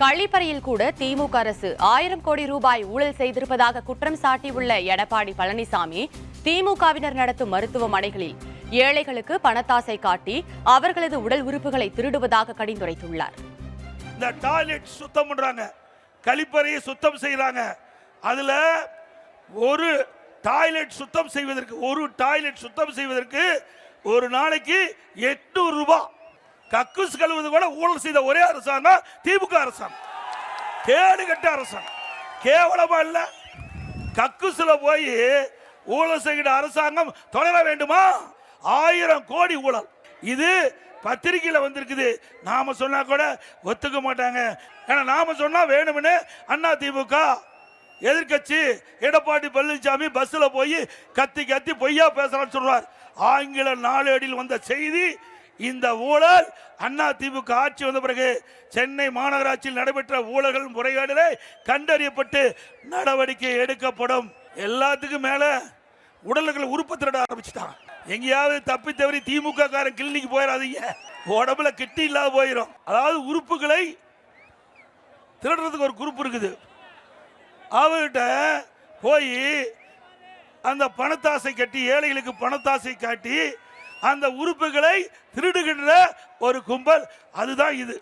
கள்ளிப்பறையில் கூட திமுக அரசு 1000 கோடி ரூபாய் ஊழல் செய்திருப்பதாக குற்றம் சாட்டியுள்ள எடப்பாடி பழனிசாமி, திமுகவினர் நடத்தும் மருத்துவமனைகளில் ஏழைகளுக்கு பணத்தாசை காட்டி அவர்களது உடல் உறுப்புகளை திருடுவதாக கடிந்துரைத்துள்ளார். இந்த டாய்லெட் சுத்தம் பண்றாங்க, கழிப்பறையை சுத்தம் செய்யறாங்க. அதுல ஒரு டாய்லெட் சுத்தம் செய்வதற்கு ஒரு நாளைக்கு 800 ரூபாய். கக்கூஸ் கழுவுவது கூட ஊழல் செய்த ஒரே அரசாங்கம் திமுக அரசாங்கம். கேடு கட்ட அரசாங்கம். கேவலமா இல்ல? கக்கூஸ்ல போய் ஊழல் செய்கிற அரசாங்கம் தொடர வேண்டுமா? 1000 கோடி ஊழல். இது பத்திரிகையில் வந்திருக்குது. நாம சொன்னா கூட ஒத்துக்க மாட்டாங்க. ஏன்னா நாம சொன்னா வேணும்னு அண்ணா திமுக எதிர்கட்சி எடப்பாடி பழனிசாமி பஸ்ல போய் கத்தி கத்தி பொய்யா பேசுறான்னு சொல்றார். ஆங்கில நாளேடில் வந்த செய்தி, இந்த ஊழல் அண்ணா திமுக ஆட்சி வந்த பிறகு சென்னை மாநகராட்சியில் நடைபெற்ற ஊழல்கள் முறைகேடுகளை கண்டறியப்பட்டு நடவடிக்கை எடுக்கப்படும். எல்லாத்துக்கும் மேல உடல்கள் உறுப்பு திருட ஆரம்பிச்சுட்டான். எங்கேயாவது தப்பி தவறி திமுக காரன் கிளினிக்கு போயிடாதீங்க, உடம்புல கிட்னி இல்லாத போயிடும். அதாவது உறுப்புகளை திருடுறதுக்கு ஒரு குரூப் இருக்குது. அவர்கிட்ட போய் அந்த பணத்தாசை கட்டி, ஏழைகளுக்கு பணத்தாசை காட்டி அந்த உறுப்புகளை திருடுகின்ற ஒரு கும்பல், அதுதான் இது.